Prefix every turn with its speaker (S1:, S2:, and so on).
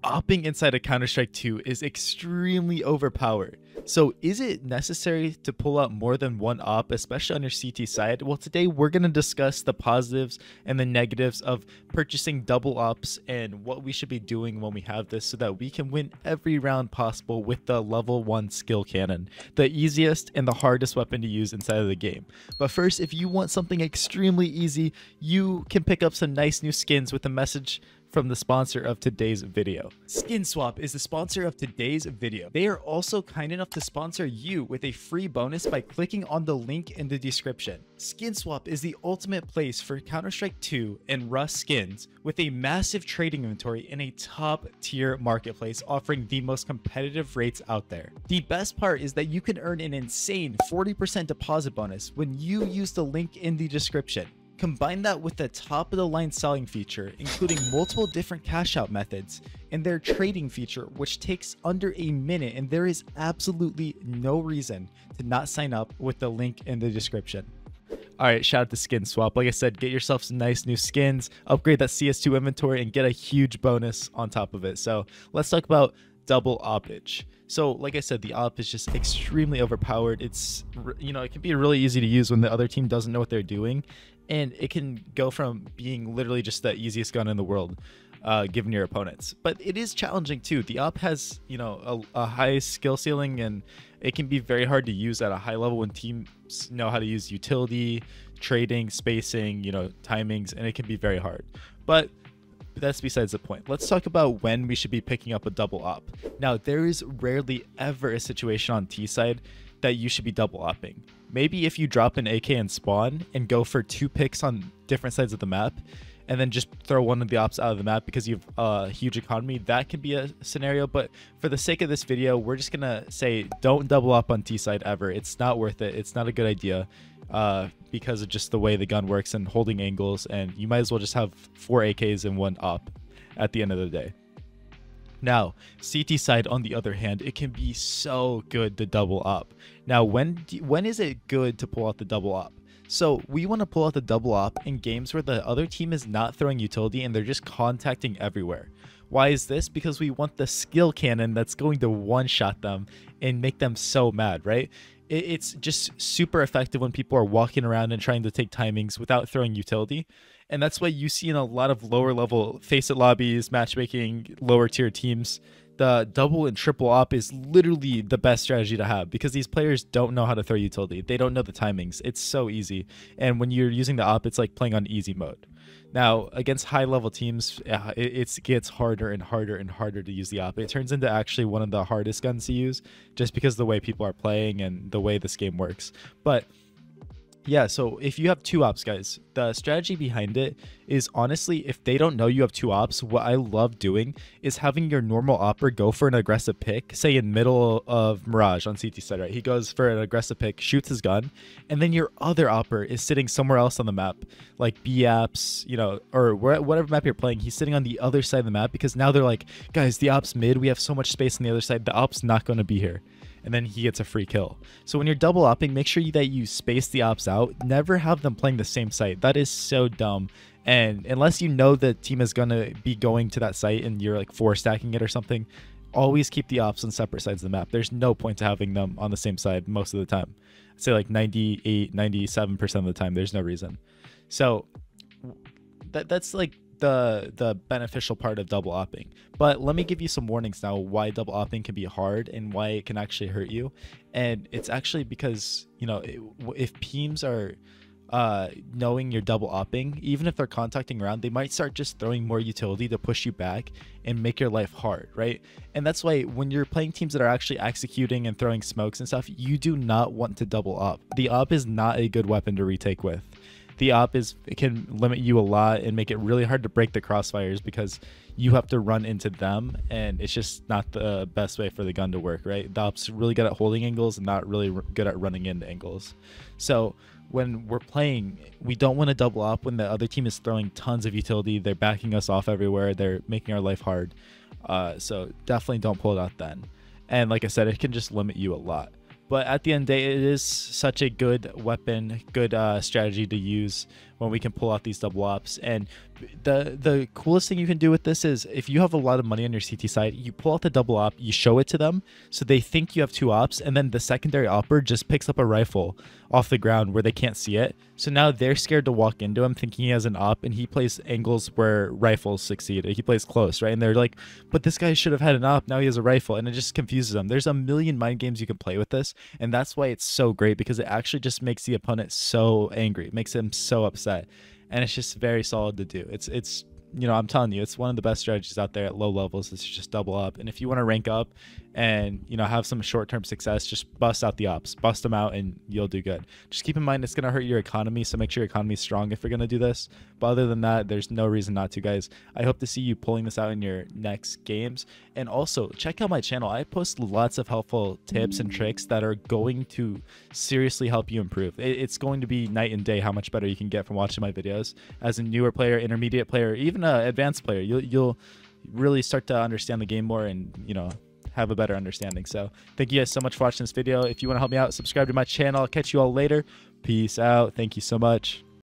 S1: Awping inside of Counter-Strike 2 is extremely overpowered. So is it necessary to pull out more than one op, especially on your CT side? Well, today we're going to discuss the positives and the negatives of purchasing double ops and what we should be doing when we have this so that we can win every round possible with the level 1 skill cannon, the easiest and the hardest weapon to use inside of the game. But first, if you want something extremely easy, you can pick up some nice new skins with a message from the sponsor of today's video. SkinSwap is the sponsor of today's video. They are also kind enough to sponsor you with a free bonus by clicking on the link in the description. SkinSwap is the ultimate place for Counter-Strike 2 and Rust skins with a massive trading inventory in a top tier marketplace offering the most competitive rates out there. The best part is that you can earn an insane 40% deposit bonus when you use the link in the description. Combine that with the top of the line selling feature, including multiple different cash out methods, and their trading feature, which takes under a minute, and there is absolutely no reason to not sign up with the link in the description. Alright, shout out to SkinSwap. Like I said, get yourself some nice new skins, upgrade that CS2 inventory, and get a huge bonus on top of it. So let's talk about double oppage. So like I said, the op is just extremely overpowered. It's, you know, it can be really easy to use when the other team doesn't know what they're doing. And it can go from being literally just the easiest gun in the world, given your opponents. But it is challenging too. The op has, you know, a high skill ceiling, and it can be very hard to use at a high level when teams know how to use utility, trading, spacing, you know, timings, and it can be very hard. But that's besides the point. Let's talk about when we should be picking up a double op. Now, there is rarely ever a situation on T side that you should be double opping. Maybe if you drop an AK and spawn and go for 2 picks on different sides of the map and then just throw one of the ops out of the map because you have a huge economy, that can be a scenario. But for the sake of this video, we're just gonna say don't double up on T side ever. It's not worth it. It's not a good idea because of just the way the gun works and holding angles, and you might as well just have 4 AKs and 1 op at the end of the day. Now, CT side, on the other hand, it can be so good to double op. Now, when is it good to pull out the double op? So we want to pull out the double op in games where the other team is not throwing utility and they're just contacting everywhere. Why is this? Because we want the skill cannon that's going to one-shot them and make them so mad, right? It's just super effective when people are walking around and trying to take timings without throwing utility. And that's why you see in a lot of lower level Faceit lobbies, matchmaking, lower tier teams, the double and triple op is literally the best strategy to have because these players don't know how to throw utility. They don't know the timings. It's so easy. And when you're using the op, it's like playing on easy mode. Now, against high level teams, it gets harder and harder and harder to use the op. It turns into actually one of the hardest guns to use just because of the way people are playing and the way this game works. But yeah, so if you have 2 ops, guys, the strategy behind it is honestly, if they don't know you have 2 ops, what I love doing is having your normal opper go for an aggressive pick, say in middle of Mirage on CT side, right? He goes for an aggressive pick, shoots his gun, and then your other opper is sitting somewhere else on the map, like B apps, you know, or whatever map you're playing. He's sitting on the other side of the map because now they're like, guys, the op's mid, we have so much space on the other side, the op's not going to be here. And then he gets a free kill. So when you're double opping, make sure that you space the ops out. Never have them playing the same site. That is so dumb. And unless you know the team is going to be going to that site and you're like 4 stacking it or something, always keep the ops on separate sides of the map. There's no point to having them on the same side most of the time. I'd say like 98, 97% of the time, there's no reason. So that's like the beneficial part of double opping. But let me give you some warnings now why double opping can be hard and why it can actually hurt you. And it's actually because, you know, if teams are knowing you're double opping, even if they're contacting around, they might start just throwing more utility to push you back and make your life hard, right? And that's why when you're playing teams that are actually executing and throwing smokes and stuff, you do not want to double op. The op is not a good weapon to retake with. The op it can limit you a lot and make it really hard to break the crossfires because you have to run into them, and it's just not the best way for the gun to work, right? The op's really good at holding angles and not really good at running into angles. So when we're playing, we don't want to double op when the other team is throwing tons of utility. They're backing us off everywhere. They're making our life hard. So definitely don't pull it out then. And like I said, it can just limit you a lot. But at the end of the day, it is such a good weapon, good strategy to use when we can pull out these double ops. And the coolest thing you can do with this is if you have a lot of money on your CT side, you pull out the double op, you show it to them so they think you have 2 ops, and then the secondary opper just picks up a rifle off the ground where they can't see it. So now they're scared to walk into him thinking he has an op, and he plays angles where rifles succeed. He plays close, right? And they're like, but this guy should have had an op, now he has a rifle, and it just confuses them. There's a million mind games you can play with this, and that's why it's so great, because it actually just makes the opponent so angry. It makes him so upset. And it's just very solid to do. It's you know, I'm telling you, it's one of the best strategies out there at low levels. It's just double up. And if you want to rank up and, you know, have some short-term success, just bust out the ops, bust them out, and you'll do good. Just keep in mind it's going to hurt your economy, so make sure your economy is strong if you're going to do this. But other than that, there's no reason not to, guys. I hope to see you pulling this out in your next games. And also, check out my channel. I post lots of helpful tips and tricks that are going to seriously help you improve. It's going to be night and day how much better you can get from watching my videos. As a newer player, intermediate player, even an advanced player, you'll really start to understand the game more and, you know, have a better understanding. So thank you guys so much for watching this video. If you want to help me out, subscribe to my channel. I'll catch you all later. Peace out. Thank you so much.